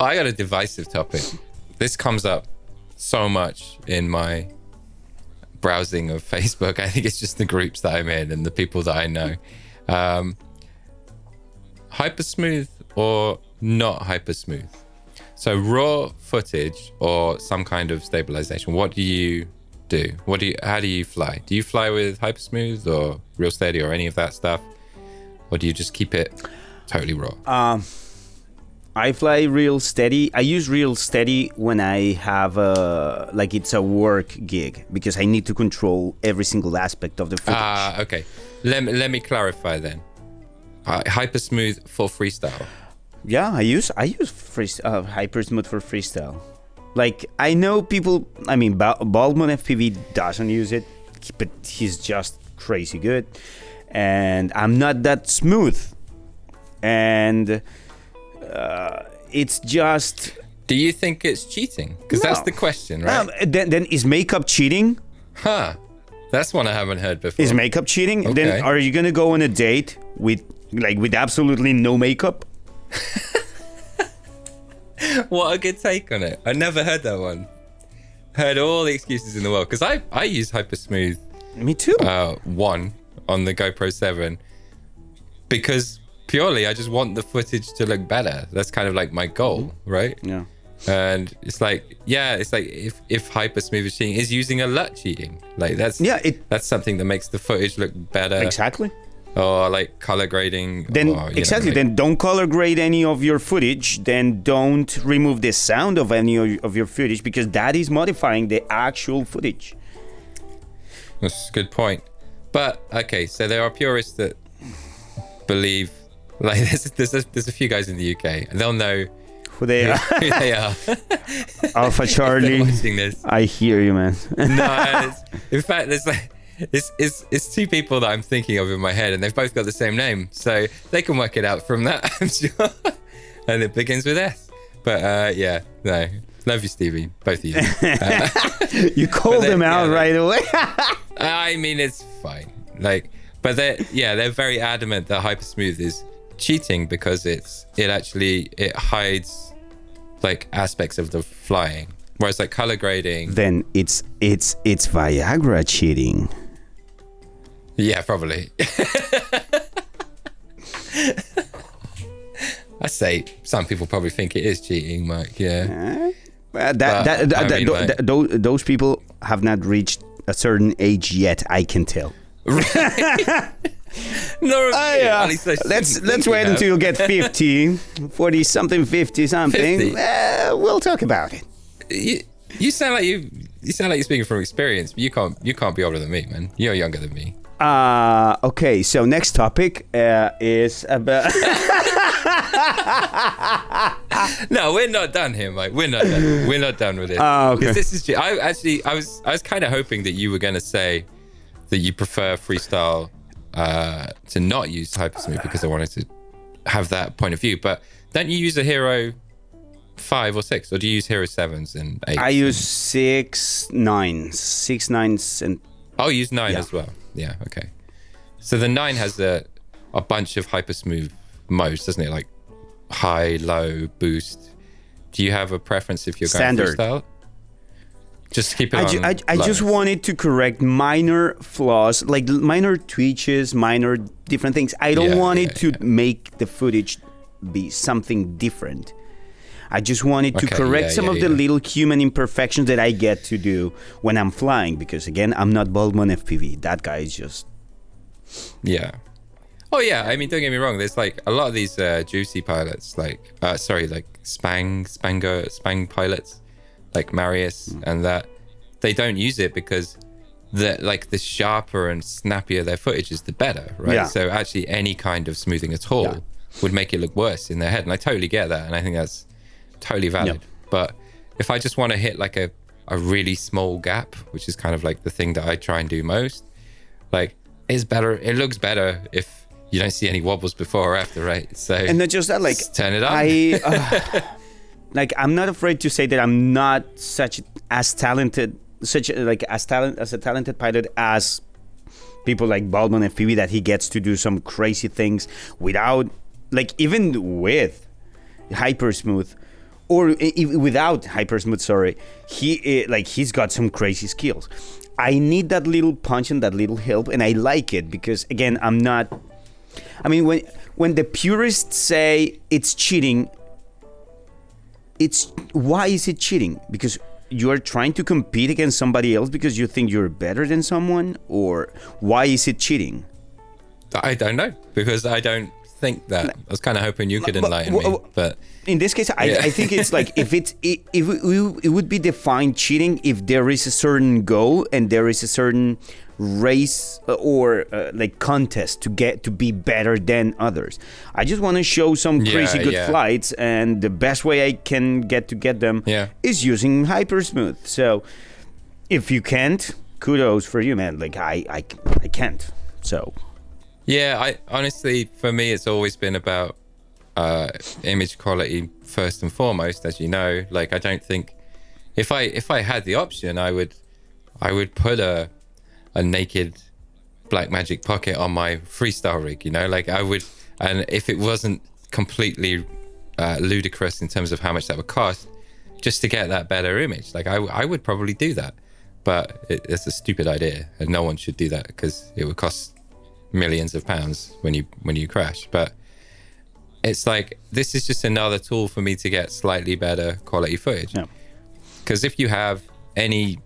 I got a divisive topic. This comes up so much in my browsing of Facebook. I think it's just the groups that I'm in and the people that I know. Hypersmooth or not hypersmooth? So raw footage or some kind of stabilization. What do you do? How do you fly? Do you fly with Hypersmooth or Real Steady or any of that stuff? Or do you just keep it totally raw? I fly Real Steady. I use Real Steady when I have it's a work gig because I need to control every single aspect of the footage. Okay. Let me clarify then. Hypersmooth for freestyle. Yeah, I use Hypersmooth for freestyle. Like, I know people, I mean, Baldwin FPV doesn't use it, but he's just crazy good. And I'm not that smooth. And it's just... Do you think it's cheating? Because that's the question, right? Then is makeup cheating? Huh. That's one I haven't heard before. Is makeup cheating? Okay. Then are you going to go on a date with absolutely no makeup? What a good take on it. I never heard that one. Heard all the excuses in the world. Because I use Hypersmooth. Me too. 1 on the GoPro 7. Because purely I just want the footage to look better. That's kind of like my goal, right? Yeah. And it's like if Hypersmooth is cheating, is using a LUT cheating. Like that's something that makes the footage look better. Exactly. Or like color grading. Then don't color grade any of your footage. Then don't remove the sound of any of your footage because that is modifying the actual footage. That's a good point. But okay, so there are purists that believe, like there's a few guys in the UK and they'll know who they are. Who they are. Alpha Charlie. Watching this. I hear you, man. No, in fact, there's like it's two people that I'm thinking of in my head, and they've both got the same name, so they can work it out from that, I'm sure. And it begins with S. But no, love you, Stevie, both of you. You called them out right away. I mean, it's fine. Like, but they're very adamant that Hypersmooth is cheating because it hides like aspects of the flying, whereas like color grading. Then it's Viagra cheating. Yeah, probably. I say some people probably think it is cheating, Mike. Yeah. Those people have not reached a certain age yet. I can tell. No, let's wait until you get 50, 40 something, 50 something. We'll talk about it. You sound like you're speaking from experience, but you can't be older than me, man. You're younger than me. Okay, so next topic is about. No, we're not done here, Mike. We're not done. We're not done with it. Okay. This is. I was kind of hoping that you were going to say that you prefer freestyle to not use Hypersmooth because I wanted to have that point of view. But don't you use a Hero 5 or 6, or do you use Hero 7s and 8s? I use 6 9s, and you use 9 as well. Yeah, okay. So the 9 has a bunch of Hypersmooth modes, doesn't it? Like high, low, boost. Do you have a preference if you're going standard freestyle? Just keep it on. I just wanted to correct minor flaws, like minor twitches, minor different things. I don't want it to make the footage be something different. I just wanted to correct some of the little human imperfections that I get to do when I'm flying. Because again, I'm not Baldwin FPV. That guy is just... Yeah. Oh yeah, I mean, don't get me wrong. There's like a lot of these juicy pilots, like Spang pilots, like Marius, and that they don't use it because the sharper and snappier their footage is, the better, right? Yeah. So actually, any kind of smoothing at all would make it look worse in their head, and I totally get that, and I think that's totally valid. But if I just want to hit like a really small gap, which is kind of like the thing that I try and do most, like it's better. It looks better if you don't see any wobbles before or after, right? So and not just that, like turn it on. I'm not afraid to say that I'm not as a talented pilot as people like Baldwin FPV, that he gets to do some crazy things without, like, even with Hypersmooth without Hypersmooth, sorry, he's got some crazy skills. I need that little punch and that little help, and I like it because, again, when the purists say it's cheating, why is it cheating? Because you are trying to compete against somebody else because you think you're better than someone, or why is it cheating? I don't know, because I don't think that. I was kind of hoping you could enlighten me, but in this case, I think it's like if it would be defined cheating if there is a certain goal and there is a certain race or like contest to get to be better than others. I just want to show some crazy good flights, and the best way I can get them is using Hypersmooth. So if you can't, kudos for you, man. Like I can't. So yeah, I honestly, for me, it's always been about image quality first and foremost, as you know. Like, I don't think if I had the option, I would put a naked Blackmagic Pocket on my Freestyle rig, you know, like I would, and if it wasn't completely ludicrous in terms of how much that would cost just to get that better image, like I would probably do that. But it's a stupid idea, and no one should do that because it would cost millions of pounds when you crash. But it's like, this is just another tool for me to get slightly better quality footage. Because if you have any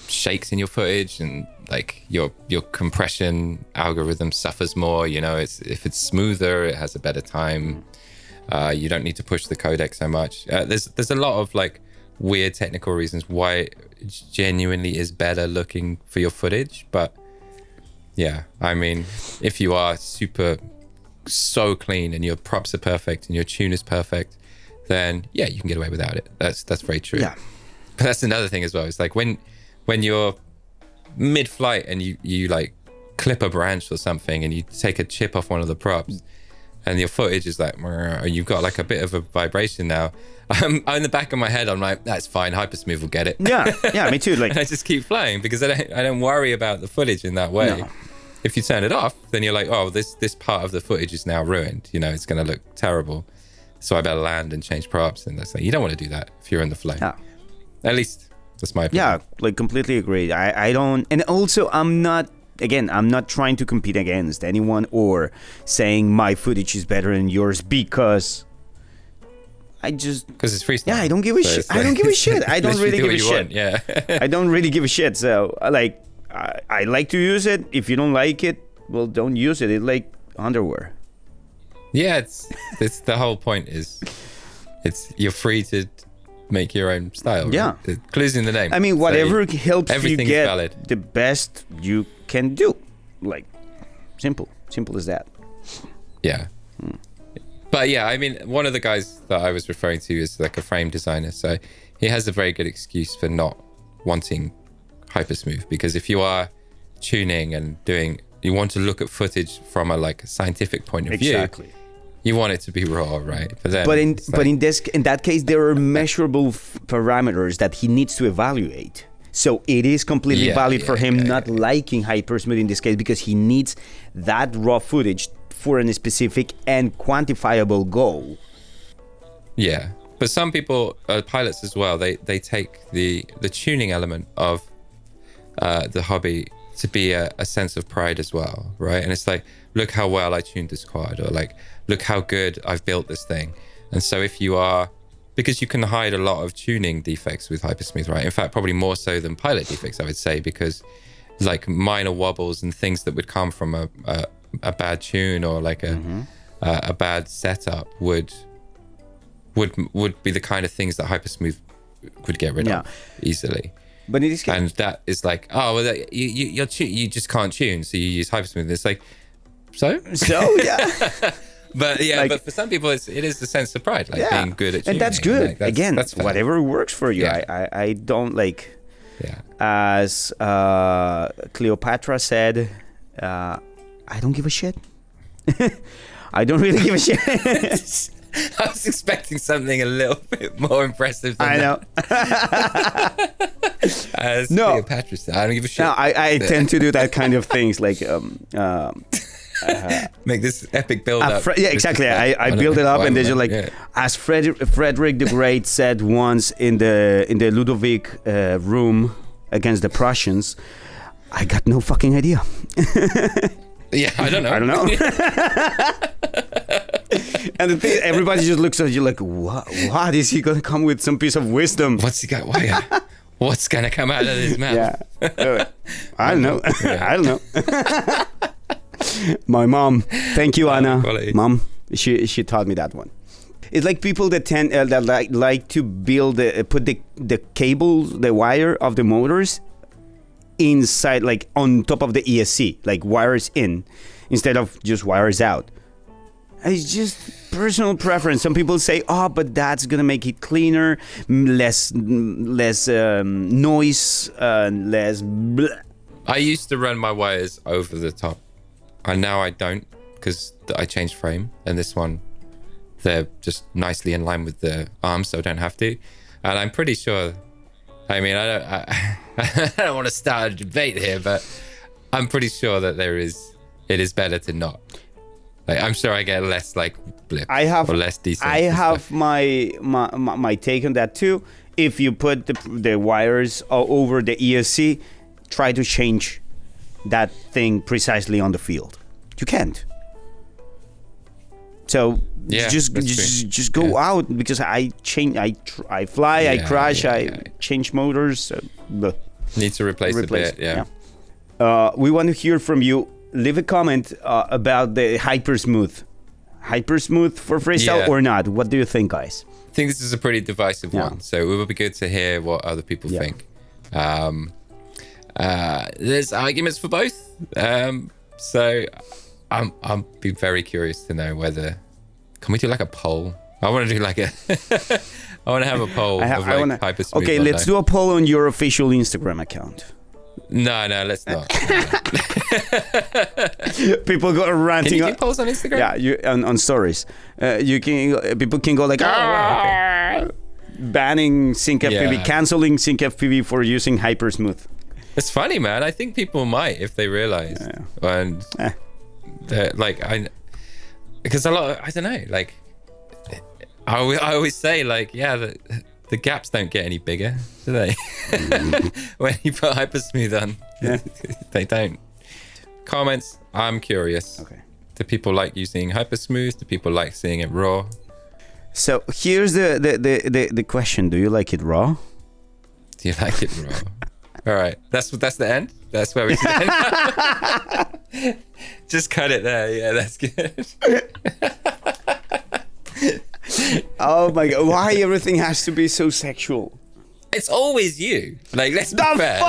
shakes in your footage and like your compression algorithm suffers more, you know, if it's smoother, it has a better time. You don't need to push the codec so much. There's a lot of like weird technical reasons why it genuinely is better looking for your footage. But yeah, I mean, if you are so clean and your props are perfect and your tune is perfect, then yeah, you can get away without it. That's very true. Yeah. But that's another thing as well. It's like when you're mid-flight and you like clip a branch or something and you take a chip off one of the props and your footage is like, you've got like a bit of a vibration now. In the back of my head, I'm like, that's fine, Hypersmooth will get it. Yeah, me too. Like, and I just keep flying because I don't worry about the footage in that way. No. If you turn it off, then you're like, oh, this part of the footage is now ruined. You know, it's going to look terrible. So I better land and change props. And that's like, you don't want to do that if you're in the flow. Yeah. At least that's my opinion. Yeah, like completely agree. I don't, and also I'm not trying to compete against anyone or saying my footage is better than yours because it's freestyle. Yeah, I don't give a shit. I don't give a shit. I don't really give a shit. Yeah. I don't really give a shit. So like, I like to use it. If you don't like it, well, don't use it. It's like underwear. Yeah, it's the whole point is you're free to make your own style. Yeah. Right? It clues in the name. I mean, whatever helps you get valid. The best you can do. Like, simple as that. Yeah. But yeah, I mean, one of the guys that I was referring to is like a frame designer. So he has a very good excuse for not wanting Hypersmooth, because if you are tuning and you want to look at footage from a like scientific point of view, you want it to be raw, right? But in that case, there are measurable parameters that he needs to evaluate. So it is completely valid for him not liking Hypersmooth in this case, because he needs that raw footage for a specific and quantifiable goal. Yeah, but some people, pilots as well, they take the tuning element of the hobby to be a sense of pride as well, right? And it's like, look how well I tuned this quad, or like, look how good I've built this thing. And so if you are, because you can hide a lot of tuning defects with Hypersmooth, right? In fact, probably more so than pilot defects, I would say, because like minor wobbles and things that would come from a bad tune or like a bad setup would be the kind of things that Hypersmooth would get rid of easily. But in this case, and that is like, oh, well, you just can't tune, so you use Hypersmooth. It's like, so yeah. But yeah, like, but for some people, it is the sense of pride, like being good at tuning. And that's good. Like, Again, that's whatever works for you. Yeah. I don't like. Yeah. As Cleopatra said, I don't give a shit. I don't really give a shit. I was expecting something a little bit more impressive than I know. As Cleopatra said, I don't give a shit. No, I tend to do that kind of things, like make this epic build up. Yeah, exactly. I build it up, and there's like, as Frederick the Great said once in the Ludovic room against the Prussians, I got no fucking idea. Yeah, I don't know. And the thing, everybody just looks at you like, what is he gonna come with some piece of wisdom? What's he got? What's gonna come out of his mouth? Yeah, I don't know. I don't know. My mom, thank you, Anna. Mom, she taught me that one. It's like people that tend that like to build put the cables, the wire of the motors inside, like on top of the ESC, like wires in instead of just wires out. It's just personal preference. Some people say, "Oh, but that's gonna make it cleaner, less noise, less." Bleh. I used to run my wires over the top, and now I don't because I changed frame, and this one, they're just nicely in line with the arms, so I don't have to. And I'm pretty sure. I mean, I don't want to start a debate here, but I'm pretty sure that it is better to not. Like, I'm sure I get less like blips or less decent. I have my take on that too. If you put the wires over the ESC, try to change that thing precisely on the field. You can't. So just go out, because I change, I fly, I crash, I change motors. Need to replace a bit. We want to hear from you. Leave a comment about the Hypersmooth for freestyle or not. What do you think, guys? I think this is a pretty divisive one, so it would be good to hear what other people think. There's arguments for both, so I'll be very curious to know whether. Can we do like a poll? I want to do like a. I want to have a poll of like Hypersmooth. Okay, let's do a poll on your official Instagram account. No, let's not. People go ranting. Can you do polls on Instagram? Yeah, you on stories. People can go like, banning Sync FPV, canceling Sync FPV for using Hypersmooth. It's funny, man. I think people might if they realize, and like because a lot. I don't know. Like I always say, like, the gaps don't get any bigger, do they? When you put Hypersmooth on, they don't. Comments, I'm curious. Okay. Do people like using Hypersmooth? Do people like seeing it raw? So here's the question. Do you like it raw? Do you like it raw? All right. That's the end? That's where we end. Just cut it there. Yeah, that's good. Oh my god, why everything has to be so sexual? It's always you. Like, let's be fair.